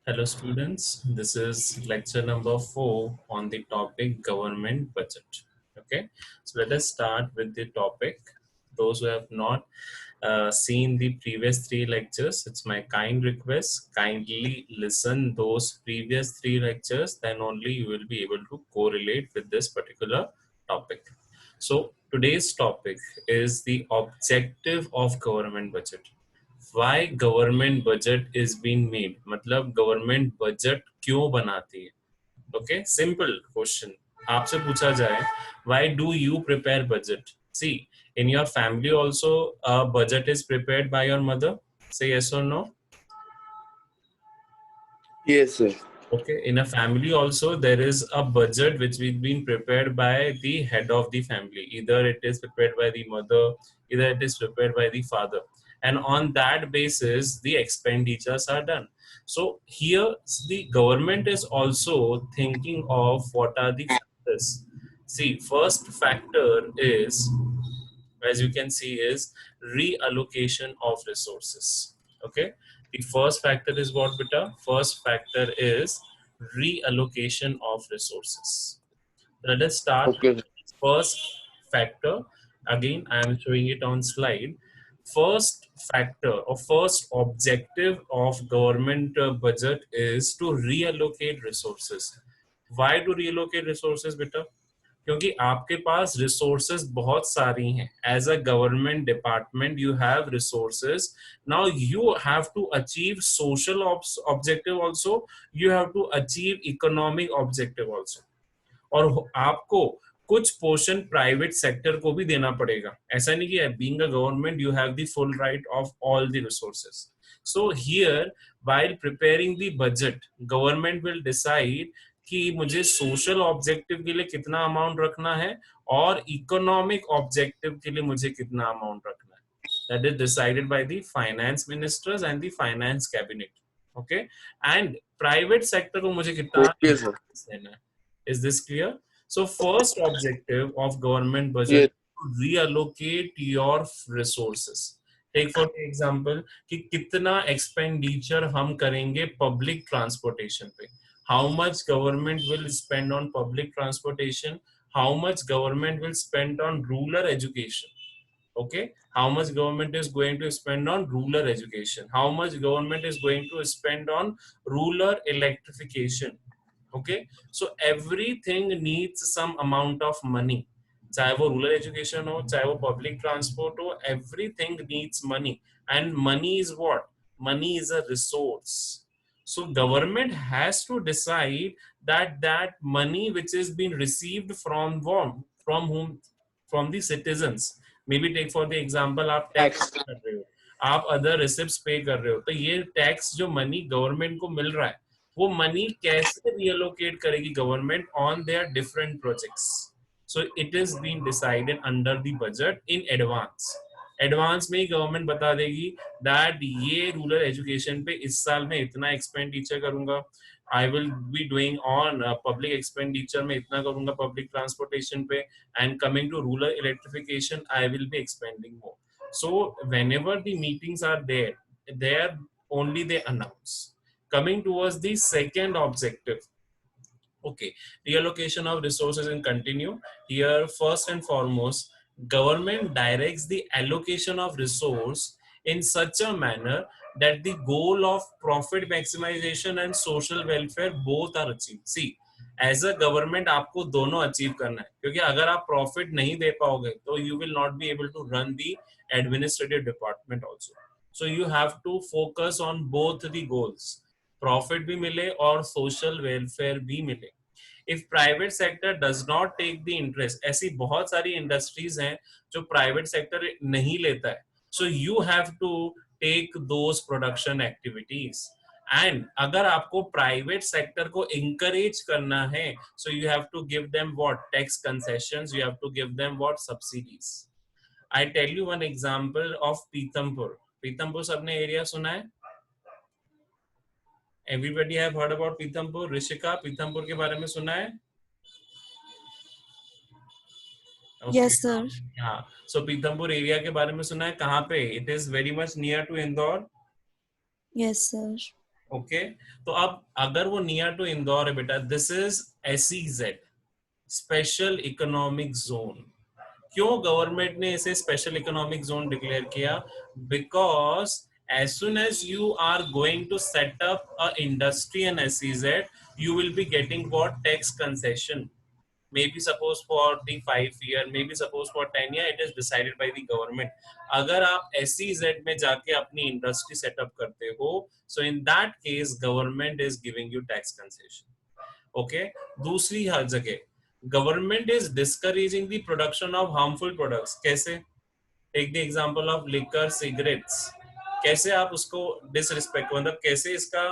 Hello students, this is lecture number 4 on the topic government budget. Okay, so let us start with the topic. Those who have not seen the previous 3 lectures, it's my kind request, kindly listen those previous 3 lectures, then only you will be able to correlate with this particular topic. So today's topic is the objective of government budget. Why government budget is being made, मतलब government budget क्यों बनाती है. Okay, simple question. आपसे पूछा जाए, why do you prepare budget? See, in your family also a budget is prepared by your mother. Say yes or no. Yes, sir. Okay, in a family also there is a budget which is being prepared by the head of the family. Either it is prepared by the mother, either it is prepared by the father. And on that basis, the expenditures are done. So here the government is also thinking of what are the factors. See, first factor is, as you can see, is reallocation of resources. Okay, the first factor is what, beta? First factor is reallocation of resources. Let us start Okay, with the first factor. Again, I am showing it on slide. First factor or first objective of government budget is to reallocate resources. Why to reallocate resources, beta? क्योंकि आपके पास resources बहुत सारी हैं. As a government department you have resources. Now you have to achieve social objective also, you have to achieve economic objective also. और आपको कुछ portion private sector को भी देना पड़ेगा. ऐसा नहीं कि being a government you have the full right of all the resources. So here while preparing the budget, government will decide कि मुझे सोशल ऑब्जेक्टिव के लिए कितना अमाउंट रखना है और इकोनॉमिक ऑब्जेक्टिव के लिए मुझे कितना अमाउंट रखना है. That is decided by the finance ministers and the finance cabinet. Okay, and private sector को मुझे कितना okay, sir. देना है. Is this clear? So first objective of government budget Yes, to reallocate your resources. Take for example कि कितना expenditure हम करेंगे public transportation पे. How much government will spend on public transportation? How much government will spend on rural education? Okay, how much government is going to spend on rural education? How much government is going to spend on rural electrification? Okay, so everything needs some amount of money. चाहे वो rural education हो, चाहे वो public transport हो, everything needs money. And money is what? Money is a resource. So government has to decide that money which is being received from whom, from the citizens. Maybe take for the example, आप tax tax. कर रहे हो, आप other receipts पे कर रहे हो, तो ये टैक्स जो मनी गवर्नमेंट को मिल रहा है, वो मनी कैसे रिएलोकेट करेगी government on their different projects. So it is been decided under the budget in advance. Advance में ही गवर्नमेंट बता देगी दैट ये रूरल एजुकेशन पे इस साल में इतना एक्सपेंडिचर करूंगा, I will be doing on public expenditure में इतना करूंगा पब्लिक ट्रांसपोर्टेशन पे, and coming to rural electrification I will be expending more. So whenever the meetings are there only they announce. Coming towards the second objective. Okay, reallocation of resources and continue. Here first and foremost, government directs the allocation of resource in such a manner that the goal of profit maximization and social welfare both are achieved. See, as a government आपको दोनों achieve करना है, क्योंकि अगर आप profit नहीं दे पाओगे तो you will not be able to run the administrative department also. So you have to focus on both the goals, profit भी मिले और सोशल वेलफेयर भी मिले. If private sector does not take the interest, ऐसी बहुत सारी industries हैं जो प्राइवेट सेक्टर नहीं लेता है, so you have to take those production activities. And अगर आपको प्राइवेट सेक्टर को इंकरेज करना है, so you have to give them what? Tax concessions, you have to give them what? Subsidies. I tell you one example of Pithampur. Pithampur सबने area सुना है? Everybody have heard about Pithampur? Rishika, Pithampur के बारे में सुना है? Okay, Yes, sir. हाँ. सो पीतमपुर एरिया के बारे में सुना है? कहाँ पे? It is very much near to Indore. Yes, sir. Okay तो अब अगर वो नियर टू इंदौर है बेटा, this is SEZ, special economic zone. क्यों गवर्नमेंट ने इसे स्पेशल इकोनॉमिक जोन डिक्लेयर किया? Because as soon as you are going to set up a industry in SEZ, you will be getting what? Tax concession. Maybe suppose for the 5 year, maybe suppose for 10 year, it is decided by the government. अगर आप SEZ में जाके अपनी industry setup करते हो, so in that case government is giving you tax concession. Okay दूसरी हर जगह government is discouraging the production of harmful products. कैसे? Take the example of liquor, cigarettes. कैसे आप उसको डिसरिस्पेक्ट, मतलब कैसे इसका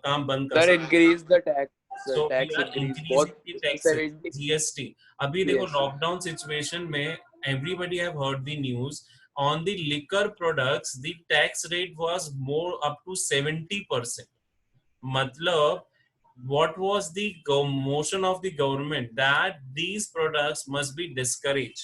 काम बंद कर सर सकते? Increase the tax, so we tax are increase increasing बहुत, द टैक्सेस, 70। GST। अभी देखो यस लॉकडाउन सिचुएशन में everybody have heard the news on the liquor products, the tax rate was more up to 70%। matlab what was the motion of the government that these products must be discouraged.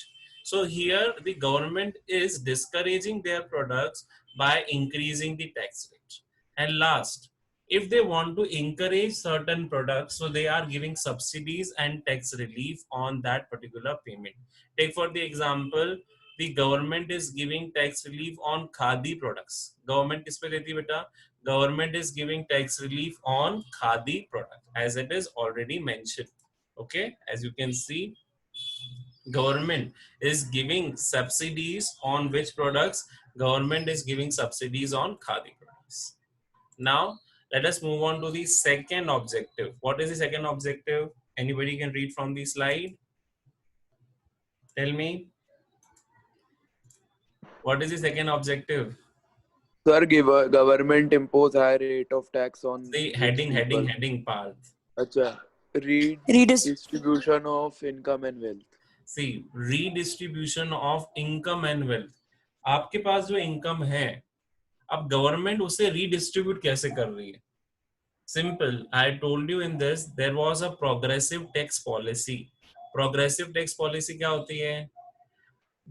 So here the government is discouraging their products by increasing the tax rate. And last, if they want to encourage certain products, so they are giving subsidies and tax relief on that particular payment. Take for the example, the government is giving tax relief on khadi products. Government किस पे देती है बेटा? Government is giving tax relief on khadi product, as it is already mentioned. Okay, as you can see, government is giving subsidies on which products? Government is giving subsidies on khadi products. Now let us move on to the second objective. What is the second objective? Anybody can read from the slide? Tell me, what is the second objective? Sir, government impose high rate of tax on The rich heading people. part. अच्छा, Redis redistribution of income and wealth। See, redistribution of income and wealth. आपके पास जो income है, अब government उसे redistribute कैसे कर रही है? Simple, I told you in this, there was a progressive tax policy. Progressive tax policy क्या होती है?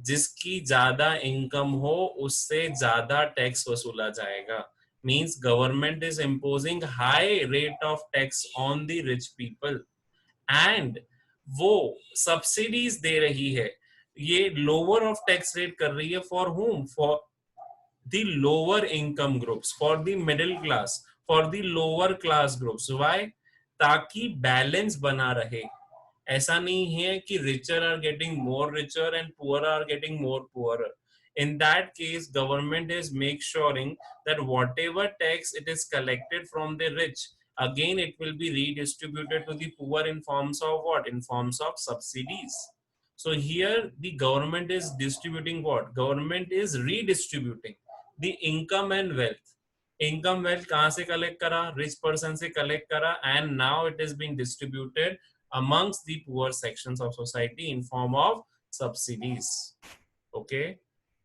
जिसकी ज्यादा इनकम हो उससे ज्यादा टैक्स वसूला जाएगा। Means government is imposing high rate of tax on the rich people and वो सब्सिडीज दे रही है। ये लोअर ऑफ टैक्स रेट कर रही है for whom? For the lower income groups, for the middle class, for the lower class groups. Why? ताकि balance बना रहे। ऐसा नहीं है कि richer are getting more richer and poor are getting more poorer. In that case, government is make suring that whatever tax it is collected from the rich, again it will be redistributed to the poor in forms of what? In forms of subsidies. So here the government is distributing what? Government is redistributing the income and wealth. Income wealth कहाँ से collect करा? Rich person से collect करा, and now it is being distributed amongst the poor sections of society in form of subsidies. Okay,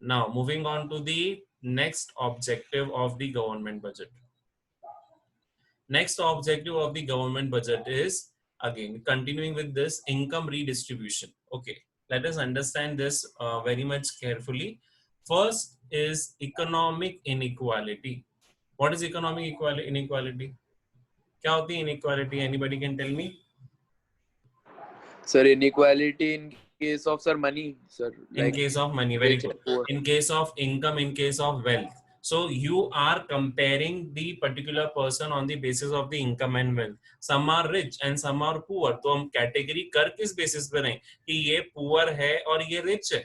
now moving on to the next objective of the government budget. Next objective of the government budget is again continuing with this income redistribution. Okay, let us understand this very much carefully. First is economic inequality. What is economic inequality? क्या होती है inequality? Anybody can tell me? Sir, inequality in case of, sir, money, sir. In Like case of money, very rich good. and poor. In case of income, in case of wealth. So you are comparing the particular person on the basis of the income and wealth. Some are rich and some are poor. तो हम category कर किस basis पे रहे कि ये poor है और ये rich है?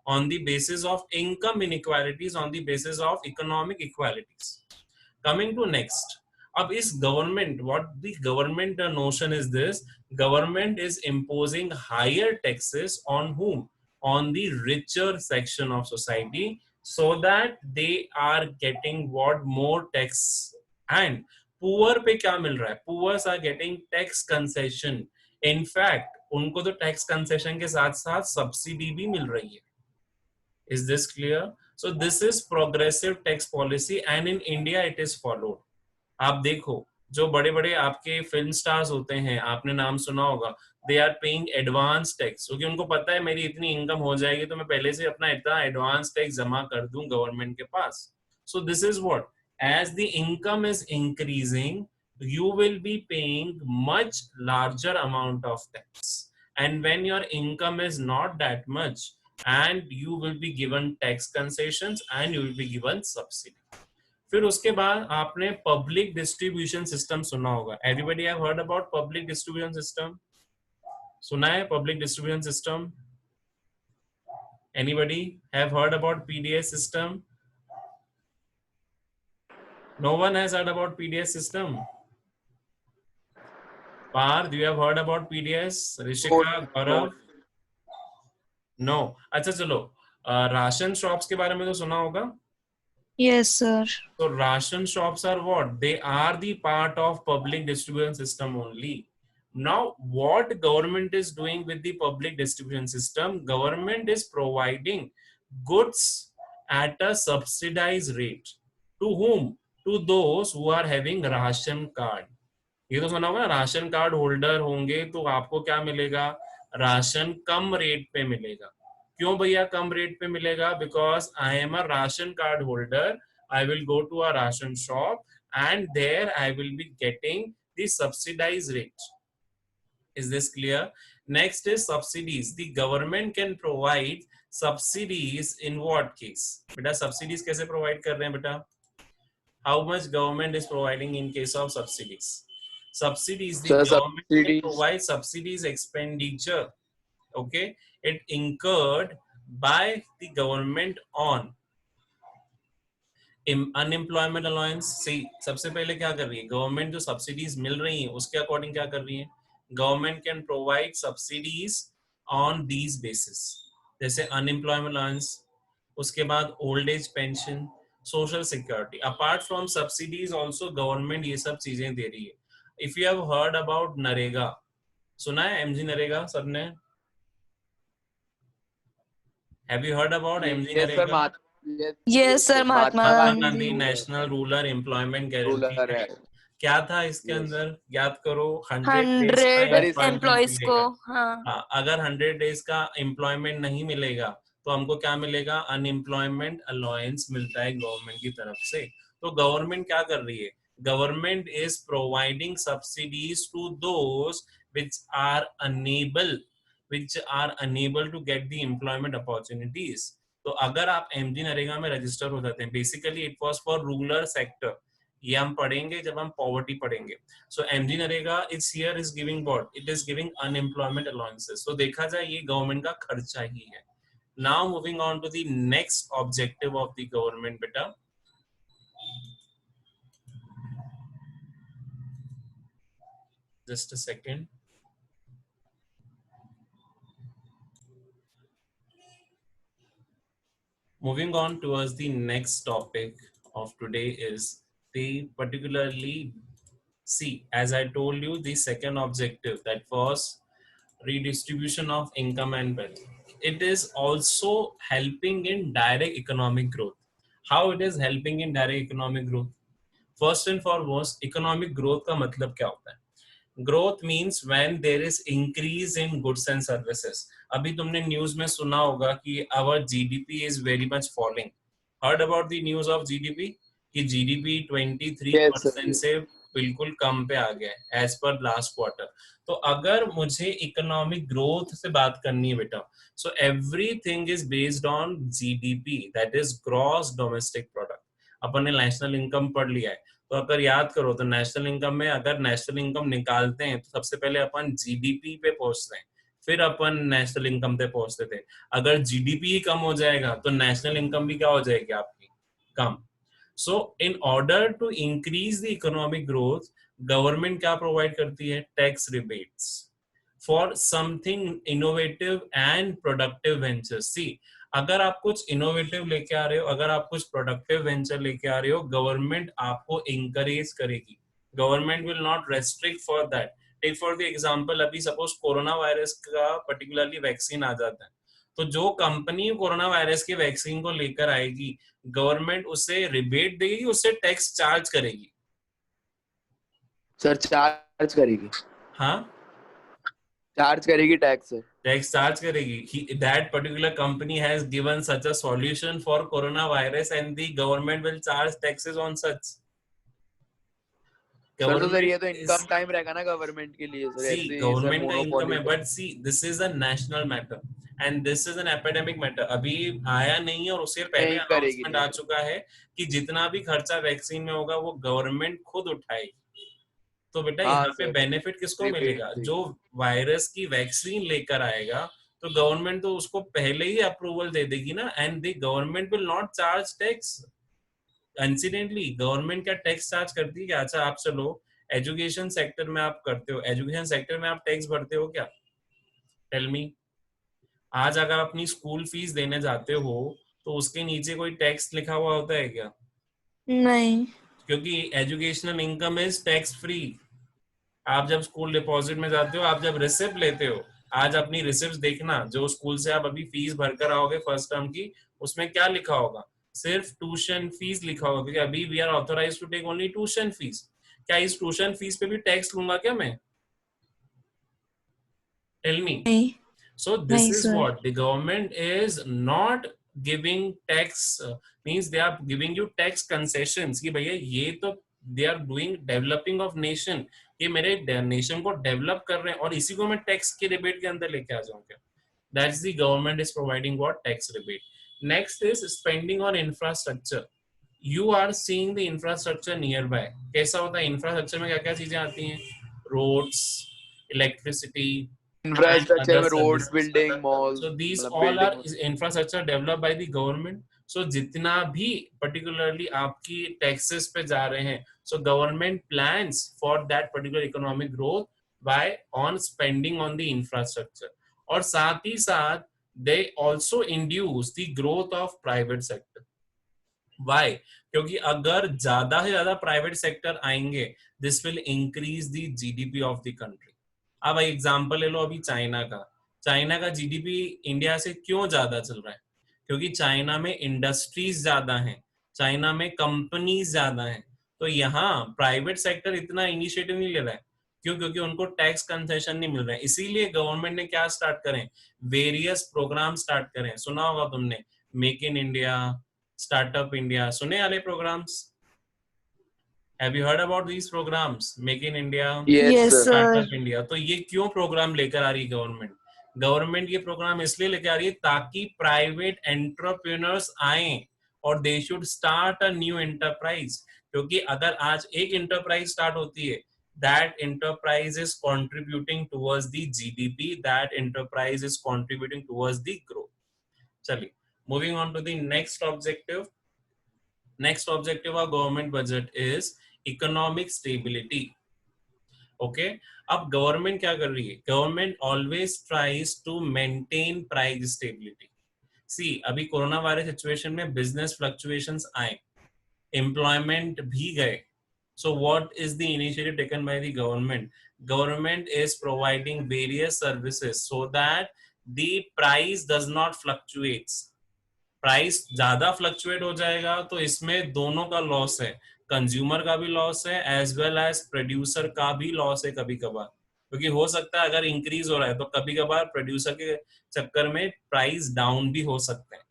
On the basis of income inequalities, on the basis of economic equalities. Coming to next, अब इस government, what the government notion is this? Government is imposing higher taxes on whom? On the richer section of society, so that they are getting what? More tax. And poor पे क्या मिल रहा है? Poors are getting tax concession. In fact, उनको तो tax concession के साथ साथ subsidy भी मिल रही है. Is this clear? So this is progressive tax policy, and in India it is followed. आप देखो जो बड़े बड़े आपके फिल्म स्टार्स होते हैं, आपने नाम सुना होगा, they are paying advance tax, क्योंकि उनको पता है मेरी इतनी इनकम हो जाएगी तो मैं पहले से अपना इतना एडवांस टैक्स जमा कर दूं गवर्नमेंट के पास. So this is what as the income is increasing, you will be paying much larger amount of tax, and when your income is not that much, and you will be given tax concessions and you will be given subsidy. फिर उसके बाद आपने public distribution system सुना होगा. Everybody have heard about public distribution system? सुना है public distribution system? Anybody have heard about PDS system? No one has heard about PDS system. Parth, you have heard about PDS? Rishika, Gaurav? No. अच्छा चलो, ration shops के बारे में तो सुना होगा. Yes, sir. So ration shops are what? They are the part of public distribution system only. Now, what government is doing with the public distribution system? Government is providing goods at a subsidized rate. To whom? To those who are having ration card. ये तो सुना होगा ना, ration card holder होंगे तो आपको क्या मिलेगा? राशन कम रेट पे मिलेगा. क्यों भैया कम रेट पे मिलेगा? Because I am a ration card holder. I will go to a ration shop and there I will be getting the subsidized rate. Is this clear? Next is subsidies. The government can provide subsidies in what case? Beta subsidies कैसे provide कर रहे हैं बेटा? How much government is providing in case of subsidies? Subsidies, the government can provide subsidies expenditure, okay, it incurred by the government on unemployment allowance. See सबसे पहले क्या कर रही है गवर्नमेंट? जो सब्सिडीज मिल रही है उसके अकॉर्डिंग क्या कर रही है? Government can provide subsidies on these basis, जैसे अनएम्प्लॉयमेंट अलाउंस, उसके बाद old age pension, social security. Apart from subsidies also government ये सब चीजें दे रही है. If you have heard about NREGA, सुना है एमजी नरेगा सबने? Have you heard about MG NREGA? Yes, sir. Mahatma Gandhi national rural employment guarantee. क्या था इसके अंदर? याद करो. 100 एम्प्लॉइज को. हाँ, अगर 100 डेज का एम्प्लॉयमेंट नहीं मिलेगा तो हमको क्या मिलेगा? अनएम्प्लॉयमेंट अलाउंस मिलता है गवर्नमेंट की तरफ से. तो गवर्नमेंट क्या कर रही है? Government is providing subsidies to those which are unable to get the employment opportunities. तो अगर आप एमजी नरेगा में रजिस्टर हो जाते हैं, basically it was for rural sector. ये हम पढ़ेंगे जब हम पॉवर्टी पढ़ेंगे. So MG NREGA is here is giving what? It is giving unemployment allowances. तो देखा जाए ये गवर्नमेंट का खर्चा ही है. Now moving on to the next objective of the government बेटा. Just a second. Moving on towards the next topic of today is the particularly, see, as I told you, the second objective, that was redistribution of income and wealth. It is also helping in direct economic growth. How it is helping in direct economic growth? First and foremost, economic growth का मतलब क्या होता है? Growth means when there is increase in goods and services. अभी तुमने news में सुना होगा कि our GDP is very much falling. Heard about the news of GDP? कि GDP 23% से बिल्कुल कम पे आ गया है as per last quarter. तो अगर मुझे इकोनॉमिक ग्रोथ से बात करनी है बेटा, so everything is based on GDP, that is gross domestic product. अपन ने नेशनल इनकम पढ़ लिया है. तो अगर याद करो तो नेशनल इनकम में अगर नेशनल इनकम निकालते हैं तो सबसे पहले अपन जीडीपी पे पहुंचते हैं, फिर अपन नेशनल इनकम पे पहुंचते थे. अगर जीडीपी ही कम हो जाएगा तो नेशनल इनकम भी क्या हो जाएगी आपकी? कम. So in order to increase the economic growth, government क्या प्रोवाइड करती है? Tax rebates for something innovative and productive venture. See, अगर आप कुछ इनोवेटिव लेके आ रहे हो, अगर आप कुछ प्रोडक्टिव वेंचर लेके आ रहे हो, गवर्नमेंट आपको इंकरेज करेगी. Government will not restrict for that. Take for the example, अभी सपोज कोरोना वायरस का पर्टिकुलरली वैक्सीन आ जाता है, तो जो कंपनी कोरोना वायरस के वैक्सीन को लेकर आएगी, गवर्नमेंट उसे रिबेट देगी, उससे टैक्स चार्ज करेगी. सर चार्ज करेगी? हाँ, चार्ज करेगी टैक्स. टैक्स चार्ज करेगी. That particular company has given such a solution for coronavirus and the government will charge taxes on such. Sir तो सर Government ये तो is, इनकम टाइम रहेगा ना गवर्नमेंट के लिए सर, see, ऐसे सर गवर्नमेंट का इनकम मोनोपोली है, तो but see this is a national matter and this is an epidemic matter. अभी आया नहीं है और उससे पहले नहीं करेगी अनाउंसमेंट नहीं आ सर. चुका है कि जितना भी खर्चा वैक्सीन में होगा वो गवर्नमेंट खुद उठाएगी. तो बेटा हाँ यहाँ पे सर, बेनिफिट किसको रिबेट मिलेगा? से. जो वायरस की वैक्सीन लेकर आएगा तो गवर्नमेंट तो उसको पहले ही अप्रूवल दे देगी ना, and the government will not charge tax. Incidentally government क्या टैक्स चार्ज करती है क्या? अच्छा आप चलो एजुकेशन सेक्टर में आप करते हो, एजुकेशन सेक्टर में आप टैक्स भरते हो क्या? Tell me. आज अगर अपनी स्कूल फीस देने जाते हो तो उसके नीचे कोई टैक्स लिखा हुआ होता है क्या? नहीं. क्योंकि educational income is tax free. आप जब स्कूल डिपॉजिट में जाते हो, आप जब रिसिप्ट लेते हो, आज अपनी रिसिप्ट देखना जो स्कूल से आप अभी फीस भरकर आओगे फर्स्ट टर्म की, उसमें क्या लिखा होगा? सिर्फ ट्यूशन फीस लिखा होगा, क्योंकि अभी we are authorize to take only tuition fees. क्या इस ट्यूशन फीस पे भी टैक्स लूंगा क्या मैं? Tell me. नहीं. So this नहीं is sir. what the government is not giving tax, means they are giving you tax concessions कि भैया ये तो they are doing developing of nation, ये मेरे नेशन को डेवलप कर रहे हैं और इसी को मैं टैक्स के रिबेट के अंदर लेके आ जाऊं क्या? That's the government is providing what? Tax rebate. Next is spending on infrastructure. You are seeing the infrastructure nearby. कैसा होता है इंफ्रास्ट्रक्चर में? क्या क्या चीजें आती हैं? Roads, electricity, and infrastructure other में roads, services. Building, malls, So these मतलब all are building. infrastructure developed by the government. So जितना भी particularly आपकी taxes पे जा रहे हैं, so government plans for that particular economic growth by on spending on the infrastructure. और साथ ही साथ they also induce the growth of private sector. Why? क्योंकि अगर ज्यादा से ज्यादा प्राइवेट सेक्टर आएंगे, this will increase the GDP of the country. अब एग्जांपल ले लो अभी चाइना का. चाइना का जीडीपी इंडिया से क्यों ज्यादा चल रहा है? क्योंकि चाइना में इंडस्ट्रीज ज्यादा हैं, चाइना में कंपनीज ज्यादा हैं. तो यहाँ प्राइवेट सेक्टर इतना इनिशिएटिव नहीं ले रहा है. क्यों? क्योंकि उनको टैक्स कंसेशन नहीं मिल रहा है. इसीलिए गवर्नमेंट ने क्या स्टार्ट करें? वेरियस प्रोग्राम स्टार्ट करें. सुना होगा तुमने, make in India, startup India, सुने वाले programmes? Have you heard about these programs? Make in India, yes Yes sir. sir. Startup India. तो ये क्यों प्रोग्राम लेकर आ रही है गवर्नमेंट? गवर्नमेंट ये प्रोग्राम इसलिए लेकर आ रही है ताकि प्राइवेट एंटरप्रेन्योर्स आए और they should start a new enterprise. क्योंकि अगर आज एक एंटरप्राइज स्टार्ट होती है, that enterprise is contributing towards the GDP, that enterprise is contributing towards the growth. चलिए, moving on to the next objective. Next objective of government budget is economic stability. Okay, अब government क्या कर रही है? Government always tries to maintain price stability. See अभी coronavirus situation में business fluctuations आए, employment भी गए. So what is the initiative taken by the government? Government is providing various services so that the price does not fluctuates. Price ज्यादा fluctuate हो जाएगा तो इसमें दोनों का लॉस है, कंज्यूमर का भी लॉस है एज वेल एज प्रोड्यूसर का भी लॉस है कभी कभार. क्योंकि हो सकता है अगर इंक्रीज हो रहा है तो कभी कभार प्रोड्यूसर के चक्कर में प्राइस डाउन भी हो सकते हैं.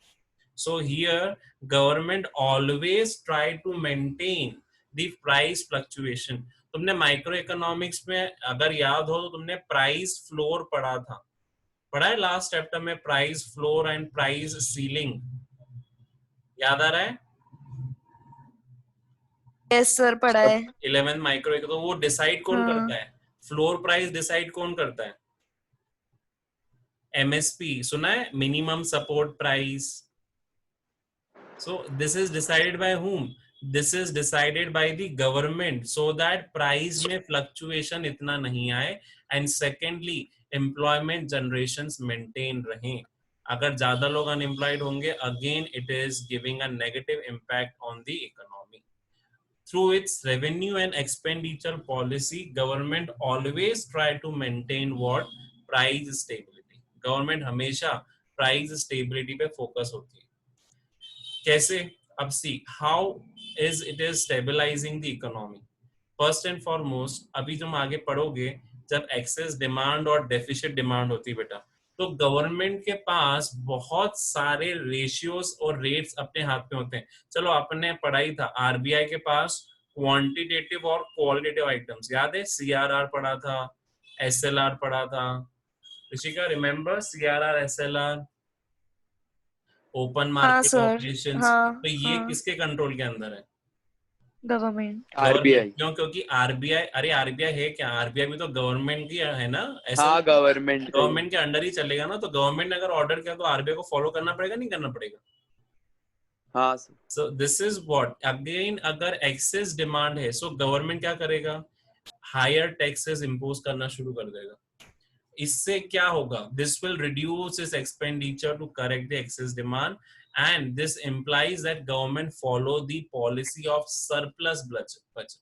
So here government always try to maintain the price fluctuation. तुमने माइक्रो इकोनॉमिक्स में अगर याद हो तो तुमने प्राइस फ्लोर पढ़ा था, पढ़ा है लास्ट चैप्टर में, price floor and price ceiling. याद आ रहा है? Yes sir. पढ़ा है. 11 माइक्रो. तो वो डिसाइड कौन हाँ. करता है? फ्लोर प्राइस डिसाइड कौन करता है? एमएसपी सुना है, minimum support price. So this is decided by whom? This is decided by the government so that price में फ्लक्चुएशन इतना नहीं आए and secondly employment generations maintain रहें. अगर ज्यादा लोग अनएम्प्लॉयड होंगे, again it is giving a negative impact on the economy. Through its revenue and expenditure policy, government always try to maintain what? Price stability. Government हमेशा price stability पे focus होती है. कैसे? अब see how is it is stabilizing the economy. First and foremost, अभी तुम आगे पढ़ोगे, जब excess demand और deficit demand होती है बेटा, तो गवर्नमेंट के पास बहुत सारे रेशियोज और रेट्स अपने हाथ में होते हैं। चलो आपने पढ़ाई था, आरबीआई के पास क्वांटिटेटिव और क्वालिटेटिव आइटम्स याद है, सीआरआर पढ़ा था, एसएलआर पढ़ा था, Rishika remember CRR SLR, open हाँ मार्केट सर, ऑपरेशंस। हाँ तो ये हाँ, किसके कंट्रोल के अंदर है? गवर्नमेंट। गवर्नमेंट। RBI। क्यों? क्योंकि आरबीआई, अरे आरबीआई है क्या? आरबीआई भी तो गवर्नमेंट की है ना, ऐसा हाँ गवर्नमेंट का ही है। गवर्नमेंट के अंडर ही चलेगा ना। तो गवर्नमेंट ने अगर ऑर्डर किया तो आरबीआई को फॉलो करना पड़ेगा, नहीं करना पड़ेगा? हाँ sir. So this is what, again अगर एक्सेस डिमांड है, सो गवर्नमेंट क्या करेगा? हायर टैक्सेस इंपोज करना शुरू कर देगा। इससे क्या होगा? This will reduce its expenditure to correct the excess demand, and this implies that government follow the policy of surplus budget.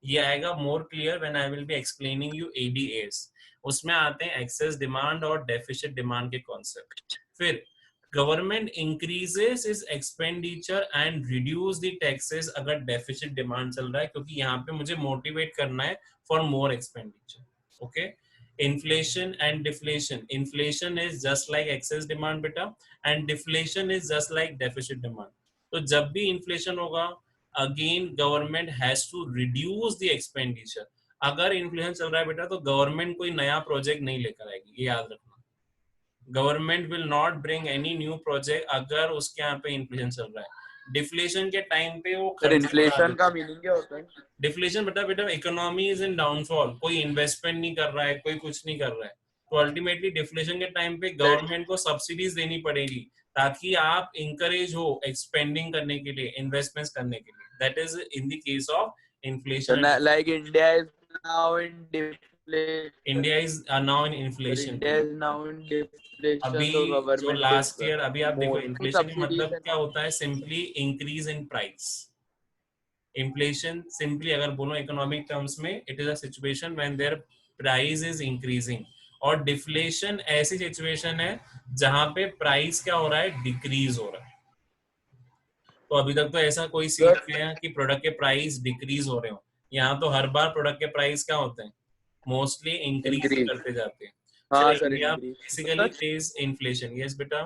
ये आएगा more clear when I will be explaining you ADS. उसमें आते हैं एक्सेस डिमांड और deficit demand के concept. फिर government increases is expenditure and reduce the taxes अगर deficit demand चल रहा है, क्योंकि यहाँ पे मुझे मोटिवेट करना है for more expenditure. Okay, inflation and deflation. Inflation is just like excess demand beta, and deflation is just like deficit demand. तो जब भी inflation होगा, again government has to reduce the expenditure. अगर इन्फ्लेशन चल रहा है बेटा तो गवर्नमेंट कोई नया प्रोजेक्ट नहीं लेकर आएगी, ये याद रखना। Government will not bring any new project अगर उसके यहाँ पे इन्फ्लेशन चल रहा है। डिफ्लेशन के टाइम पे वो सर खर्चा बढ़ा इन्फ्लेशन देते का हैं। मीनिंग क्या होता है? डिफ्लेशन बेटा बेटा इकोनॉमी इज इन डाउनफॉल, कोई इन्वेस्टमेंट नहीं कर रहा है, कोई कुछ नहीं कर रहा है, तो अल्टीमेटली डिफ्लेशन के टाइम पे गवर्नमेंट को सब्सिडीज देनी पड़ेगी ताकि आप इंकरेज हो एक्सपेंडिंग करने के लिए, इन्वेस्टमेंट्स करने के लिए। That is in the case of inflation. Like India is now in deflation. India is now in Sir, inflation. India is now in अभी deflation, so जो government is लास्ट ईयर, अभी आप देखो more इन्फ्लेशन का subsidies मतलब and क्या all. होता है? Simply increase in price. Inflation simply अगर बोलो इकोनॉमिक टर्म्स में, it is a situation when there price is increasing. और डिफ्लेशन ऐसी सिचुएशन है जहां पे प्राइस क्या हो रहा है? डिक्रीज हो रहा है। तो अभी तक तो ऐसा कोई सीन Sir, नहीं है कि प्रोडक्ट के प्राइस डिक्रीज हो रहे हो। यहाँ तो हर बार प्रोडक्ट के प्राइस क्या होते हैं? मोस्टली इंक्रीज ही increase. करते जाते हैं। हाँ फिर sir India increase. Basically face inflation. Yes बेटा।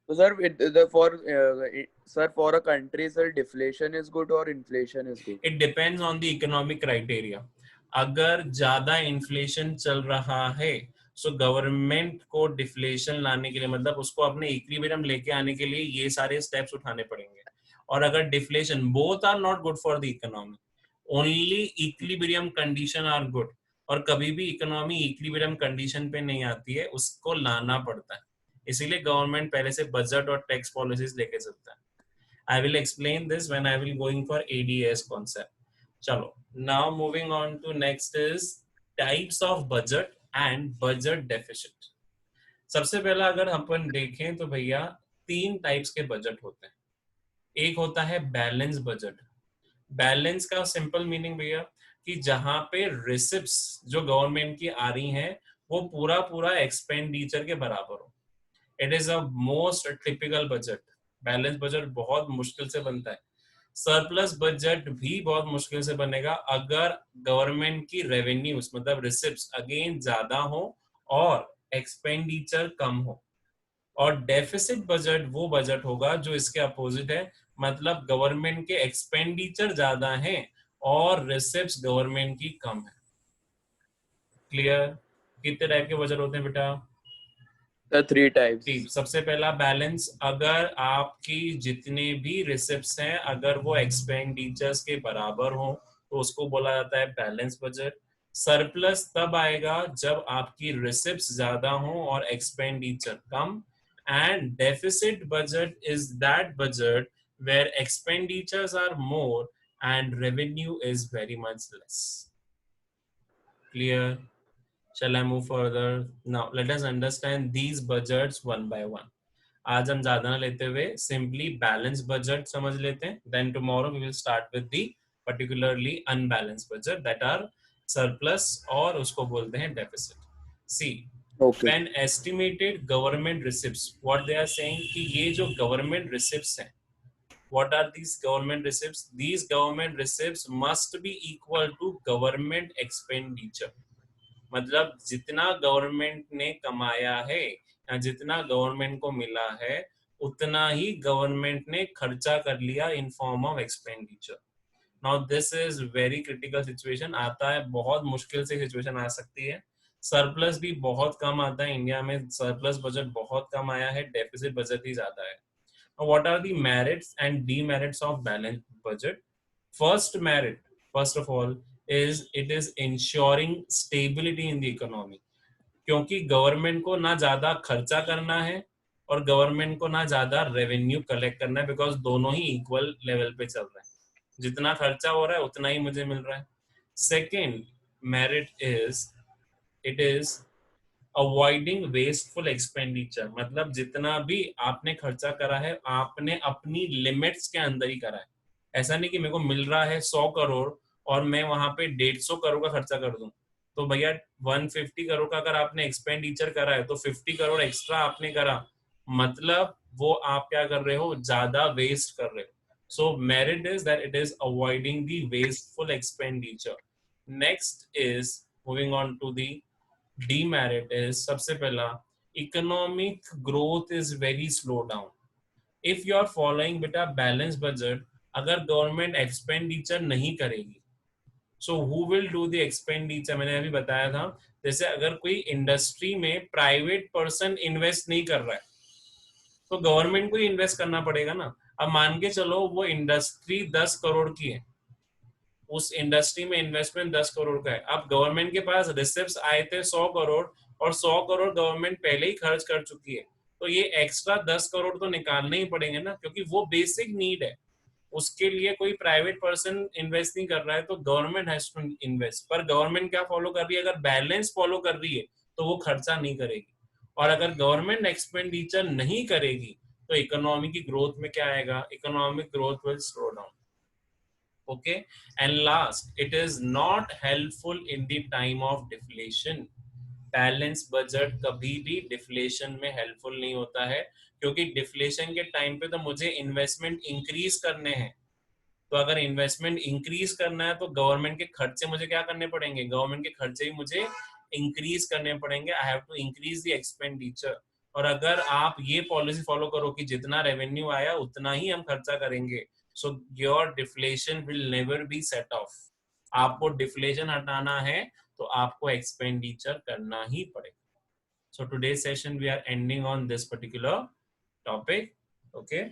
So sir, for a country, sir, deflation is good or inflation is good? It depends on the economic criteria. अगर ज्यादा इन्फ्लेशन चल रहा है, सो गवर्नमेंट को डिफ्लेशन लाने के लिए, मतलब उसको अपने इक्विलिब्रियम लेके आने के लिए ये सारे स्टेप्स उठाने पड़ेंगे। और अगर deflation, both are not good for the economy, only equilibrium condition are good. और कभी भी इकोनॉमी इक्विलिब्रियम कंडीशन पे नहीं आती है, उसको लाना पड़ता है। इसीलिए गवर्नमेंट पहले से बजट और टैक्स पॉलिसीज लेके चलता है। I will explain this when I will going for ADS concept. चलो, now moving on to next is types of budget and budget deficit. सबसे पहला अगर अपन देखें तो भैया 3 टाइप्स के बजट होते हैं। एक होता है बैलेंस बजट। बैलेंस का सिंपल मीनिंग भैया कि जहां पे रिसिप्ट्स जो गवर्नमेंट की आ रही हैं वो पूरा पूरा एक्सपेंडिचर के बराबर हो। It is a most typical budget. Balance budget बहुत मुश्किल से बनता है। सरप्लस बजट भी बहुत मुश्किल से बनेगा अगर गवर्नमेंट की रेवेन्यूज मतलब रिसिप्ट्स अगेन ज्यादा हो और एक्सपेंडिचर कम हो। और डेफिसिट बजट वो बजट होगा जो इसके अपोजिट है, मतलब गवर्नमेंट के एक्सपेंडिचर ज्यादा हैं और रिसिप्ट्स गवर्नमेंट की कम है। क्लियर? कितने टाइप के बजट होते हैं बेटा? The three types. सबसे पहला बैलेंस, अगर आपकी जितने भी रिसिप्ट्स हैं अगर वो एक्सपेंडिचर्स के बराबर हो तो उसको बोला जाता है बैलेंस बजट। सरप्लस तब आएगा जब आपकी रिसिप्ट्स ज्यादा हो और एक्सपेंडिचर कम। And deficit budget is that budget where expenditures are more and revenue is very much less. Clear? Shall I move further? Now let us understand these budgets one by one. आज हम ज्यादा ना लेते हुए simply balance budget समझ लेते हैं, then tomorrow we will start with the particularly unbalance budget that are surplus और उसको बोलते हैं deficit. See, Okay. When estimated government receipts, what they are saying कि ये जो गवर्नमेंट रिसिप्ट्स हैं, what are these government receipts? These government receipts must be equal to government expenditure. मतलब जितना गवर्नमेंट ने कमाया है या जितना गवर्नमेंट को मिला है उतना ही गवर्नमेंट ने खर्चा कर लिया in form of expenditure. Now this is very critical situation. आता है बहुत मुश्किल से सिचुएशन आ सकती है. सरप्लस भी बहुत कम आता है इंडिया में. सरप्लस बजट बहुत कम आया है. डेफिसिट बजट ही ज्यादा है. What are the merits and demerits of balanced budget? First merit, first of all, is it is ensuring stability in the economy. क्योंकि गवर्नमेंट को ना ज्यादा खर्चा करना है और गवर्नमेंट को ना ज्यादा रेवेन्यू कलेक्ट करना है, बिकॉज दोनों ही इक्वल लेवल पे चल रहे हैं. जितना खर्चा हो रहा है उतना ही मुझे मिल रहा है. Second merit is it is avoiding wasteful expenditure. मतलब जितना भी आपने खर्चा करा है आपने अपनी लिमिट्स के अंदर ही करा है. ऐसा नहीं कि मेरे को मिल रहा है 100 करोड़ और मैं वहां पे 150 करोड़ का खर्चा कर दूं. तो भैया 150 करोड़ का अगर आपने एक्सपेंडिचर करा है तो 50 करोड़ एक्स्ट्रा आपने करा, मतलब वो आप क्या कर रहे हो, ज्यादा वेस्ट कर रहे हो. So merit is that it is avoiding the wasteful expenditure. Next is moving on to the demerit is सबसे पहला economic growth is very slow down. If you are following बेटा balanced budget, अगर government expenditure नहीं करेगी so who will do the expenditure? मैंने अभी बताया था जैसे अगर कोई इंडस्ट्री में प्राइवेट पर्सन इन्वेस्ट नहीं कर रहा है तो गवर्नमेंट को ही इन्वेस्ट करना पड़ेगा ना. अब मान के चलो वो इंडस्ट्री 10 करोड़ की है, उस इंडस्ट्री में इन्वेस्टमेंट 10 करोड़ का है. अब गवर्नमेंट के पास रिसिप्ट्स आए थे 100 करोड़ और 100 करोड़ गवर्नमेंट पहले ही खर्च कर चुकी है, तो ये एक्स्ट्रा 10 करोड़ तो निकालने ही पड़ेंगे ना, क्योंकि वो बेसिक नीड है. उसके लिए कोई प्राइवेट पर्सन इन्वेस्ट नहीं कर रहा है तो गवर्नमेंट हैज टू इन्वेस्ट. पर गवर्नमेंट क्या फॉलो कर रही है? अगर बैलेंस फॉलो कर रही है तो वो खर्चा नहीं करेगी. और अगर गवर्नमेंट एक्सपेंडिचर नहीं करेगी तो इकोनॉमी की ग्रोथ में क्या आएगा? Economic growth will slow down. Okay, and last, it is not helpful in the time of deflation. Balance budget कभी भी डिफ्लेशन में हेल्पफुल नहीं होता है, क्योंकि डिफ्लेशन के टाइम पे तो मुझे इन्वेस्टमेंट इंक्रीज करने हैं. तो अगर इन्वेस्टमेंट इंक्रीज करना है तो गवर्नमेंट के खर्चे मुझे क्या करने पड़ेंगे? गवर्नमेंट के खर्चे ही मुझे इंक्रीज करने पड़ेंगे. I have to increase the expenditure. और अगर आप ये पॉलिसी फॉलो करो कि जितना रेवेन्यू आया उतना ही हम खर्चा करेंगे, so your deflation will never be set off. आपको डिफ्लेशन हटाना है तो आपको एक्सपेंडिचर करना ही पड़ेगा. So today's session we are ending on this particular topic. Okay.